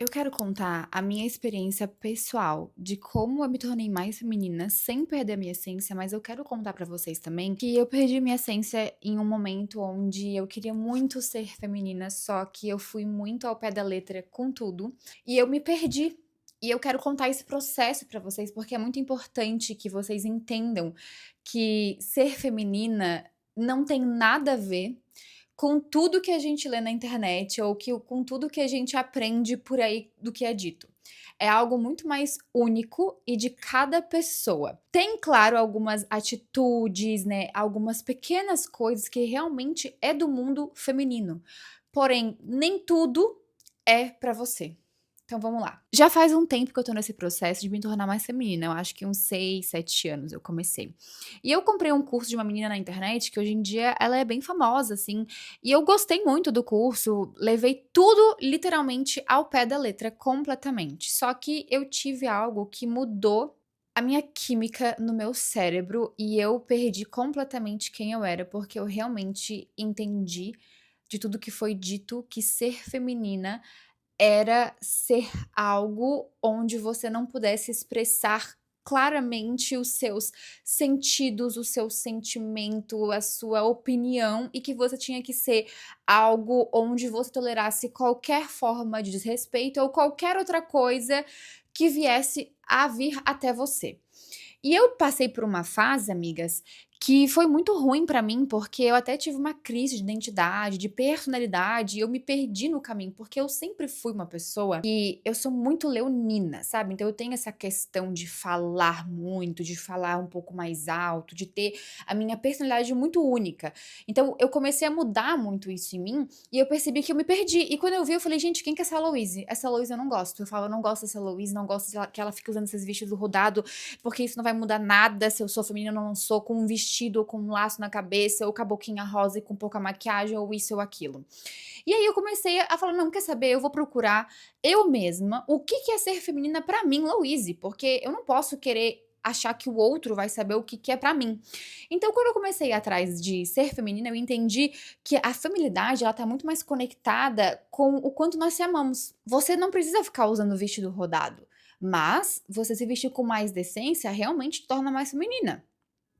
Eu quero contar a minha experiência pessoal de como eu me tornei mais feminina sem perder a minha essência, mas eu quero contar pra vocês também que eu perdi minha essência em um momento onde eu queria muito ser feminina, só que eu fui muito ao pé da letra com tudo e eu me perdi. E eu quero contar esse processo pra vocês, porque é muito importante que vocês entendam que ser feminina não tem nada a ver com tudo que a gente lê na internet ou com tudo que a gente aprende por aí do que é dito. É algo muito mais único e de cada pessoa. Tem, claro, algumas atitudes, né, algumas pequenas coisas que realmente é do mundo feminino, porém nem tudo é pra você. Então vamos lá. Já faz um tempo que eu tô nesse processo de me tornar mais feminina, eu acho que uns 6, 7 anos eu comecei. E eu comprei um curso de uma menina na internet que hoje em dia ela é bem famosa, assim, e eu gostei muito do curso, levei tudo literalmente ao pé da letra, completamente. Só que eu tive algo que mudou a minha química no meu cérebro e eu perdi completamente quem eu era, porque eu realmente entendi de tudo que foi dito que ser feminina era ser algo onde você não pudesse expressar claramente os seus sentidos, o seu sentimento, a sua opinião e que você tinha que ser algo onde você tolerasse qualquer forma de desrespeito ou qualquer outra coisa que viesse a vir até você. E eu passei por uma fase, amigas, que foi muito ruim pra mim, porque eu até tive uma crise de identidade, de personalidade, e eu me perdi no caminho, porque eu sempre fui uma pessoa que eu sou muito leonina, sabe? Então eu tenho essa questão de falar muito, de falar um pouco mais alto, de ter a minha personalidade muito única. Então eu comecei a mudar muito isso em mim e eu percebi que eu me perdi. E quando eu vi, eu falei, gente, quem que é essa Louise? Essa Louise eu não gosto. Eu falo, eu não gosto dessa Louise, não gosto que ela fica usando esses vestidos rodados porque isso não vai mudar nada se eu sou feminina ou não sou, com um vestido ou com um laço na cabeça, ou com a boquinha rosa e com pouca maquiagem, ou isso ou aquilo. E aí eu comecei a falar: "Não, quer saber? Eu vou procurar eu mesma o que que é ser feminina pra mim, Louise, porque eu não posso querer achar que o outro vai saber o que que é pra mim". Então, quando eu comecei a ir atrás de ser feminina, eu entendi que a feminilidade, ela tá muito mais conectada com o quanto nós se amamos. Você não precisa ficar usando vestido rodado. Mas você se vestir com mais decência realmente te torna mais feminina.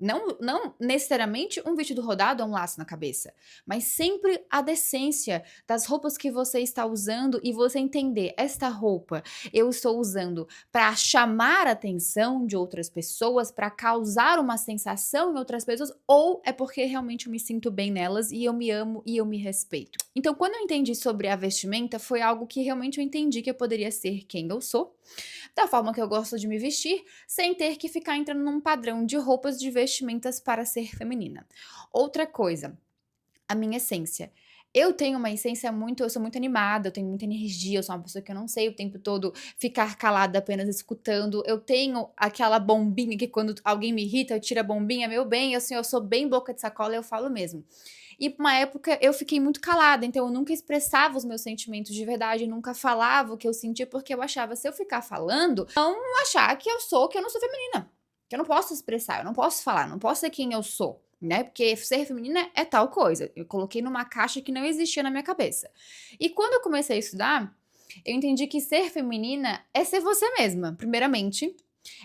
Não necessariamente um vestido rodado ou um laço na cabeça, mas sempre a decência das roupas que você está usando e você entender: "Esta roupa eu estou usando para chamar a atenção de outras pessoas, para causar uma sensação em outras pessoas, ou é porque realmente eu me sinto bem nelas e eu me amo e eu me respeito". Então, quando eu entendi sobre a vestimenta, foi algo que realmente eu entendi que eu poderia ser quem eu sou, da forma que eu gosto de me vestir, sem ter que ficar entrando num padrão de roupas de vestimentas para ser feminina. Outra coisa, a minha essência. Eu tenho uma essência muito eu sou muito animada, eu tenho muita energia, eu sou uma pessoa que eu não sei o tempo todo ficar calada apenas escutando. Eu tenho aquela bombinha que quando alguém me irrita, eu tiro a bombinha, meu bem, assim, eu sou bem boca de sacola, eu falo mesmo. E por uma época eu fiquei muito calada, então eu nunca expressava os meus sentimentos de verdade, nunca falava o que eu sentia, porque eu achava, se eu ficar falando, vão achar que eu não sou feminina, que eu não posso expressar, eu não posso falar, não posso ser quem eu sou, né? Porque ser feminina é tal coisa. Eu coloquei numa caixa que não existia na minha cabeça. E quando eu comecei a estudar, eu entendi que ser feminina é ser você mesma, primeiramente,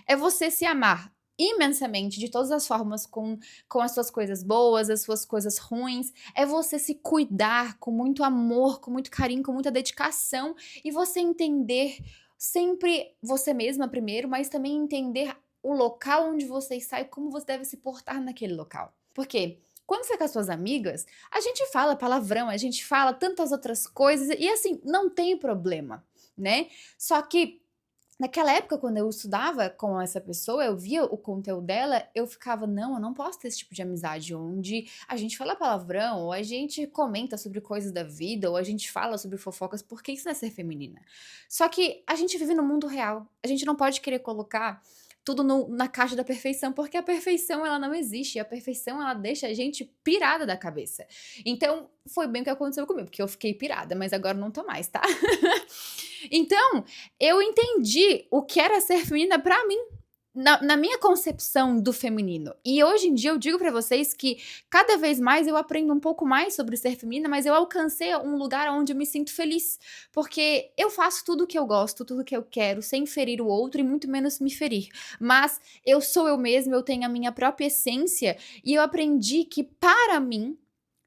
é você se amar imensamente, de todas as formas, com as suas coisas boas, as suas coisas ruins. É você se cuidar com muito amor, com muito carinho, com muita dedicação e você entender sempre você mesma primeiro, mas também entender o local onde você está e como você deve se portar naquele local. Porque quando você é com as suas amigas, a gente fala palavrão, a gente fala tantas outras coisas e assim, não tem problema, né? Só que naquela época, quando eu estudava com essa pessoa, eu via o conteúdo dela, eu ficava: "Não, eu não posso ter esse tipo de amizade onde a gente fala palavrão, ou a gente comenta sobre coisas da vida, ou a gente fala sobre fofocas, porque isso não é ser feminina". Só que a gente vive no mundo real, a gente não pode querer colocar tudo na caixa da perfeição, porque a perfeição ela não existe, a perfeição ela deixa a gente pirada da cabeça. Então, foi bem o que aconteceu comigo, porque eu fiquei pirada, mas agora não tô mais, tá? Então, eu entendi o que era ser feminina pra mim. na minha concepção do feminino. E hoje em dia eu digo pra vocês que cada vez mais eu aprendo um pouco mais sobre ser feminina, mas eu alcancei um lugar onde eu me sinto feliz, porque eu faço tudo o que eu gosto, tudo o que eu quero, sem ferir o outro e muito menos me ferir. Mas eu sou eu mesma, eu tenho a minha própria essência e eu aprendi que para mim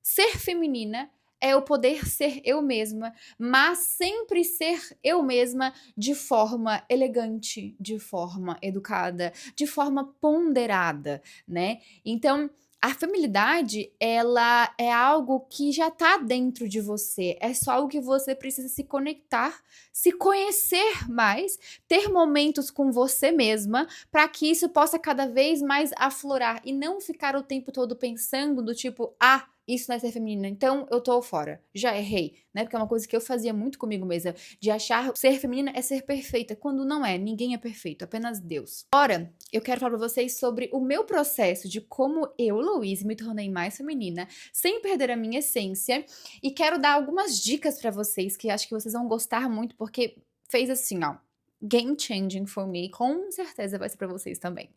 ser feminina é eu poder ser eu mesma, mas sempre ser eu mesma de forma elegante, de forma educada, de forma ponderada, né. Então, a feminilidade, ela é algo que já tá dentro de você, é só algo que você precisa se conectar, se conhecer mais, ter momentos com você mesma, para que isso possa cada vez mais aflorar e não ficar o tempo todo pensando do tipo: "Ah, isso não é ser feminina, então eu tô fora, já errei", né, porque é uma coisa que eu fazia muito comigo mesma, de achar ser feminina é ser perfeita, quando não é, ninguém é perfeito, apenas Deus. Agora, eu quero falar pra vocês sobre o meu processo de como eu, Louise, me tornei mais feminina, sem perder a minha essência, e quero dar algumas dicas pra vocês que acho que vocês vão gostar muito, porque fez assim, ó, game changing for me, com certeza vai ser pra vocês também.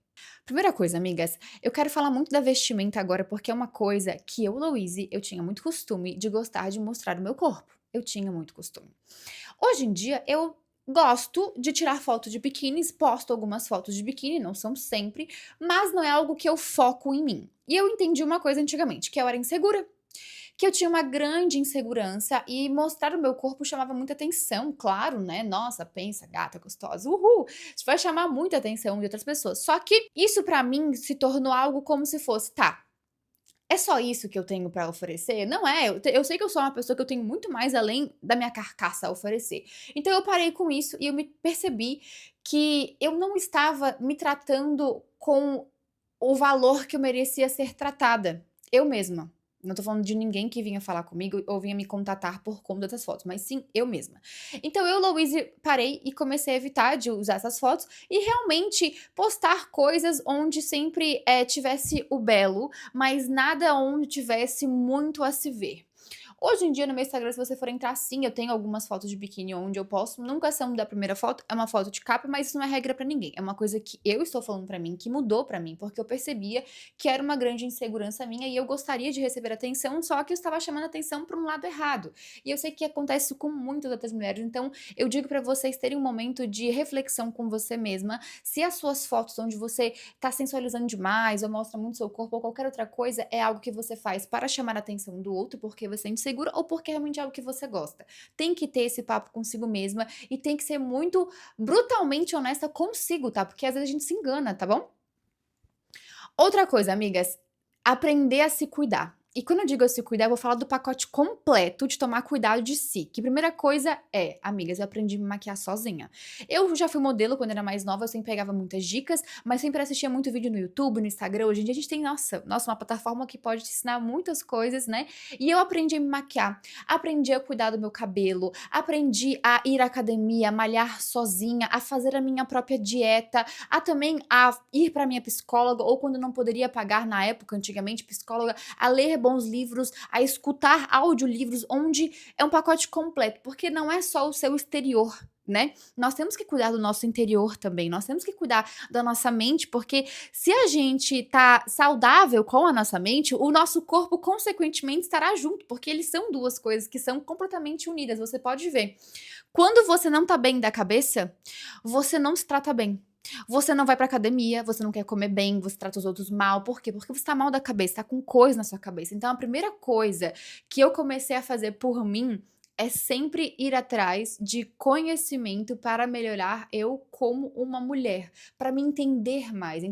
Primeira coisa, amigas, eu quero falar muito da vestimenta agora, porque é uma coisa que eu, Louise, eu tinha muito costume de gostar de mostrar o meu corpo. Eu tinha muito costume. Hoje em dia, eu gosto de tirar foto de biquínis, posto algumas fotos de biquíni, não são sempre, mas não é algo que eu foco em mim. E eu entendi uma coisa antigamente, que eu era insegura, que eu tinha uma grande insegurança e mostrar o meu corpo chamava muita atenção, claro, né? Nossa, pensa, gata gostosa, uhul! Isso vai chamar muita atenção de outras pessoas. Só que isso pra mim se tornou algo como se fosse, tá, é só isso que eu tenho pra oferecer? Não é, eu sei que eu sou uma pessoa que eu tenho muito mais além da minha carcaça a oferecer. Então eu parei com isso e eu me percebi que eu não estava me tratando com o valor que eu merecia ser tratada, eu mesma. Não tô falando de ninguém que vinha falar comigo ou vinha me contatar por conta dessas fotos, mas sim eu mesma. Então eu, Louise, parei e comecei a evitar de usar essas fotos e realmente postar coisas onde sempre tivesse o belo, mas nada onde tivesse muito a se ver. Hoje em dia, no meu Instagram, se você for entrar, sim, eu tenho algumas fotos de biquíni onde eu posto. Nunca são da primeira foto, é uma foto de capa, mas isso não é regra pra ninguém. É uma coisa que eu estou falando pra mim, que mudou pra mim, porque eu percebia que era uma grande insegurança minha e eu gostaria de receber atenção, só que eu estava chamando atenção pra um lado errado. E eu sei que acontece isso com muitas outras mulheres, então eu digo pra vocês terem um momento de reflexão com você mesma, se as suas fotos onde você tá sensualizando demais ou mostra muito seu corpo ou qualquer outra coisa é algo que você faz para chamar a atenção do outro porque você é insegura ou porque realmente é algo que você gosta. Tem que ter esse papo consigo mesma e tem que ser muito brutalmente honesta consigo, tá? Porque às vezes a gente se engana, tá bom? Outra coisa, amigas, aprender a se cuidar. E quando eu digo a se cuidar, eu vou falar do pacote completo de tomar cuidado de si. Que primeira coisa é, amigas, eu aprendi a me maquiar sozinha. Eu já fui modelo quando era mais nova, eu sempre pegava muitas dicas, mas sempre assistia muito vídeo no YouTube, no Instagram. Hoje em dia a gente tem, nossa, uma plataforma que pode te ensinar muitas coisas, né? E eu aprendi a me maquiar, aprendi a cuidar do meu cabelo, aprendi a ir à academia, a malhar sozinha, a fazer a minha própria dieta, a também a ir para minha psicóloga, ou quando não poderia pagar na época, antigamente, psicóloga, a ler bons livros, a escutar audiolivros, onde é um pacote completo, porque não é só o seu exterior, né? Nós temos que cuidar do nosso interior também, nós temos que cuidar da nossa mente, porque se a gente tá saudável com a nossa mente, o nosso corpo consequentemente estará junto, porque eles são duas coisas que são completamente unidas, você pode ver. Quando você não tá bem da cabeça, você não se trata bem. Você não vai pra academia, você não quer comer bem, você trata os outros mal. Por quê? Porque você tá mal da cabeça, tá com coisa na sua cabeça. Então a primeira coisa que eu comecei a fazer por mim é sempre ir atrás de conhecimento para melhorar eu como uma mulher, para me entender mais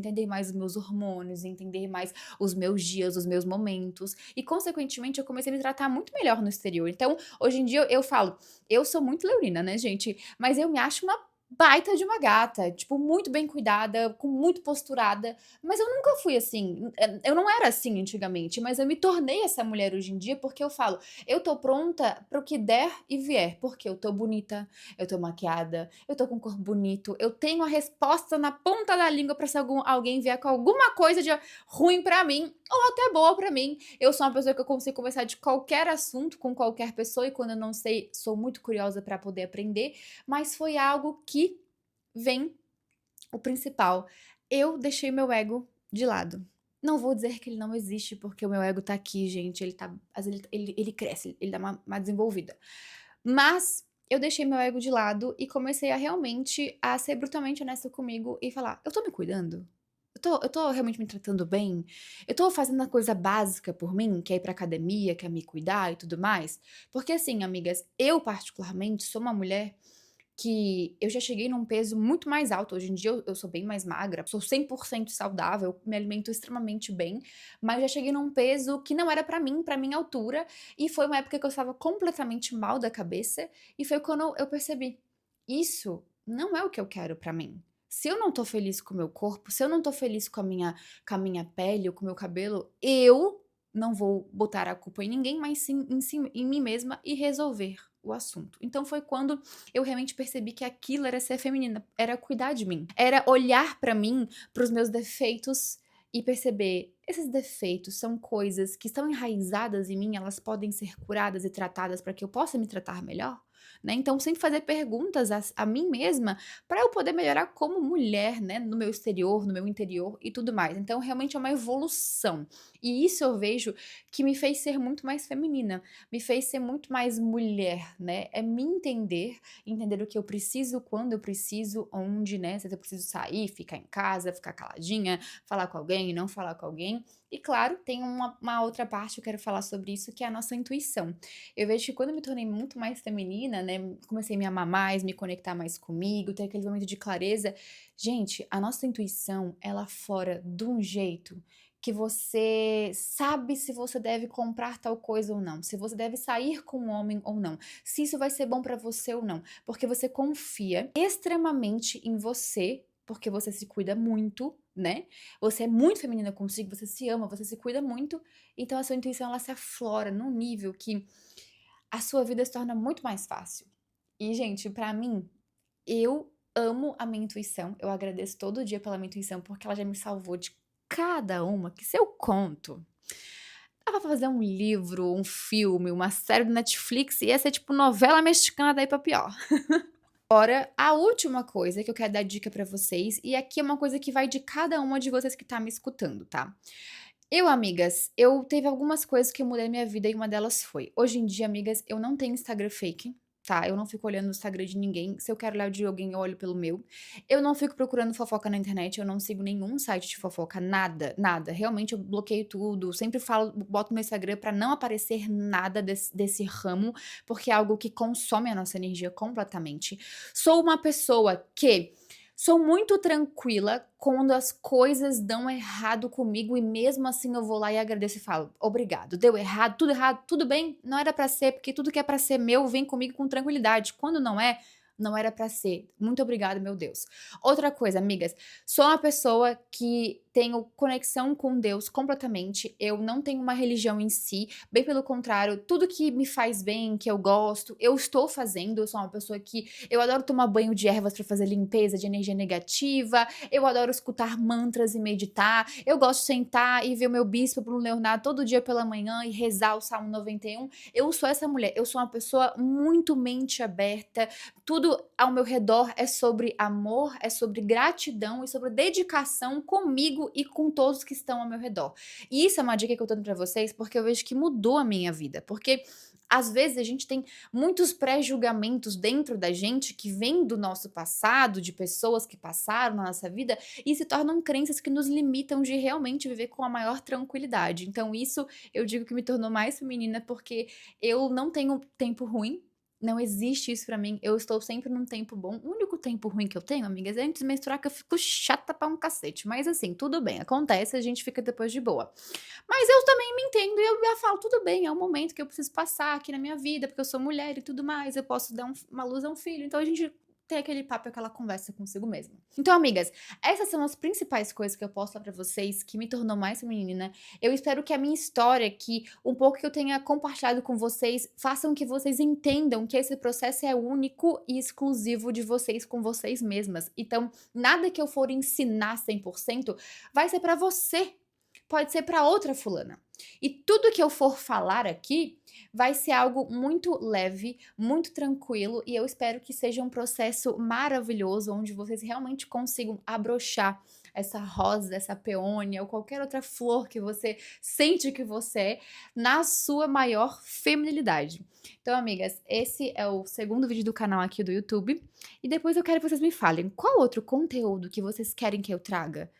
os meus hormônios, entender mais os meus dias, os meus momentos e consequentemente eu comecei a me tratar muito melhor no exterior. Então, hoje em dia eu falo, eu sou muito leonina, né, gente, mas eu me acho uma baita de uma gata, tipo, muito bem cuidada, com muito posturada, mas eu nunca fui assim, eu não era assim antigamente, mas eu me tornei essa mulher hoje em dia, porque eu falo: "Eu tô pronta para o que der e vier", porque eu tô bonita, eu tô maquiada, eu tô com um corpo bonito, eu tenho a resposta na ponta da língua pra se alguém vier com alguma coisa de ruim pra mim, ou até boa pra mim. Eu sou uma pessoa que eu consigo conversar de qualquer assunto com qualquer pessoa e quando eu não sei, sou muito curiosa pra poder aprender, mas foi algo que vem o principal. eu deixei meu ego de lado. Não vou dizer que ele não existe, porque o meu ego tá aqui, gente, ele tá às vezes ele cresce, ele dá uma desenvolvida. Mas eu deixei meu ego de lado e comecei a realmente a ser brutalmente honesta comigo e falar: "Eu tô me cuidando? Eu tô realmente me tratando bem? Eu tô fazendo a coisa básica por mim, que é ir pra academia, que é me cuidar e tudo mais?" Porque assim, amigas, eu particularmente sou uma mulher que eu já cheguei num peso muito mais alto. Hoje em dia eu sou bem mais magra, sou 100% saudável, me alimento extremamente bem, mas já cheguei num peso que não era pra minha altura, e foi uma época que eu estava completamente mal da cabeça, e foi quando eu percebi: isso não é o que eu quero pra mim. Se eu não tô feliz com o meu corpo, se eu não tô feliz com a minha pele ou com o meu cabelo, eu não vou botar a culpa em ninguém, mas sim em mim mesma e resolver o assunto. Então foi quando eu realmente percebi que aquilo era ser feminina, era cuidar de mim, era olhar pra mim, para os meus defeitos e perceber, esses defeitos são coisas que estão enraizadas em mim, elas podem ser curadas e tratadas para que eu possa me tratar melhor, né. Então sempre fazer perguntas a mim mesma, para eu poder melhorar como mulher, né, no meu exterior, no meu interior e tudo mais. Então realmente é uma evolução. E isso eu vejo que me fez ser muito mais feminina, me fez ser muito mais mulher, né, é me entender, entender o que eu preciso, quando eu preciso, onde, né, se eu preciso sair, ficar em casa, ficar caladinha, falar com alguém, não falar com alguém. E claro, tem uma outra parte que eu quero falar sobre isso, que é a nossa intuição. Eu vejo que quando eu me tornei muito mais feminina, né, comecei a me amar mais, me conectar mais comigo, ter aquele momento de clareza, gente, a nossa intuição, ela fora de um jeito que você sabe se você deve comprar tal coisa ou não, se você deve sair com um homem ou não, se isso vai ser bom pra você ou não, porque você confia extremamente em você, porque você se cuida muito, né? Você é muito feminina consigo, você se ama, você se cuida muito, então a sua intuição ela se aflora num nível que a sua vida se torna muito mais fácil. E, gente, pra mim, eu amo a minha intuição, eu agradeço todo dia pela minha intuição, porque ela já me salvou de cada uma que se eu conto, dava pra fazer um livro, um filme, uma série do Netflix, ia ser tipo novela mexicana daí pra pior. Agora, a última coisa que eu quero dar dica pra vocês, e aqui é uma coisa que vai de cada uma de vocês que tá me escutando, tá? Eu, amigas, eu teve algumas coisas que eu mudei na minha vida e uma delas foi: hoje em dia, amigas, eu não tenho Instagram fake, tá? Eu não fico olhando o Instagram de ninguém. Se eu quero olhar o de alguém, eu olho pelo meu. Eu não fico procurando fofoca na internet, eu não sigo nenhum site de fofoca, nada, nada. Realmente eu bloqueio tudo. Sempre falo, boto no meu Instagram pra não aparecer nada desse ramo, porque é algo que consome a nossa energia completamente. Sou uma pessoa que sou muito tranquila quando as coisas dão errado comigo e mesmo assim eu vou lá e agradeço e falo: "Obrigado, deu errado, tudo bem, não era pra ser, porque tudo que é pra ser meu vem comigo com tranquilidade, quando não é, não era pra ser. Muito obrigada, meu Deus". Outra coisa, amigas, sou uma pessoa que tenho conexão com Deus completamente, eu não tenho uma religião em si, bem pelo contrário, tudo que me faz bem, que eu gosto, eu estou fazendo, eu sou uma pessoa que eu adoro tomar banho de ervas pra fazer limpeza de energia negativa, eu adoro escutar mantras e meditar, eu gosto de sentar e ver o meu bispo Bruno Leonardo todo dia pela manhã e rezar o Salmo 91. Eu sou essa mulher, eu sou uma pessoa muito mente aberta, tudo ao meu redor é sobre amor, é sobre gratidão e sobre dedicação comigo e com todos que estão ao meu redor. E isso é uma dica que eu tô dando pra vocês, porque eu vejo que mudou a minha vida, porque às vezes a gente tem muitos pré-julgamentos dentro da gente que vêm do nosso passado, de pessoas que passaram na nossa vida e se tornam crenças que nos limitam de realmente viver com a maior tranquilidade. Então isso eu digo que me tornou mais feminina, porque eu não tenho tempo ruim, não existe isso pra mim, eu estou sempre num tempo bom. O único tempo ruim que eu tenho, amigas, é antes de menstruar que eu fico chata pra um cacete, mas assim, tudo bem, acontece, a gente fica depois de boa. Mas eu também me entendo e eu já falo: "Tudo bem, é um momento que eu preciso passar aqui na minha vida, porque eu sou mulher e tudo mais, eu posso dar uma luz a um filho", então a gente tem aquele papo, aquela conversa consigo mesma. Então, amigas, essas são as principais coisas que eu posso falar pra vocês que me tornou mais feminina. Eu espero que a minha história, que um pouco que eu tenha compartilhado com vocês, façam que vocês entendam que esse processo é único e exclusivo de vocês com vocês mesmas. Então, nada que eu for ensinar 100% vai ser pra você, pode ser para outra fulana. E tudo que eu for falar aqui vai ser algo muito leve, muito tranquilo e eu espero que seja um processo maravilhoso onde vocês realmente consigam abrochar essa rosa, essa peônia ou qualquer outra flor que você sente que você é, na sua maior feminilidade. Então, amigas, esse é o segundo vídeo do canal aqui do YouTube, e depois eu quero que vocês me falem, qual outro conteúdo que vocês querem que eu traga?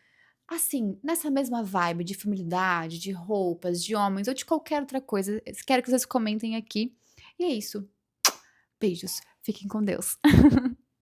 Assim, nessa mesma vibe de feminilidade, de roupas, de homens ou de qualquer outra coisa, quero que vocês comentem aqui. E é isso. Beijos. Fiquem com Deus.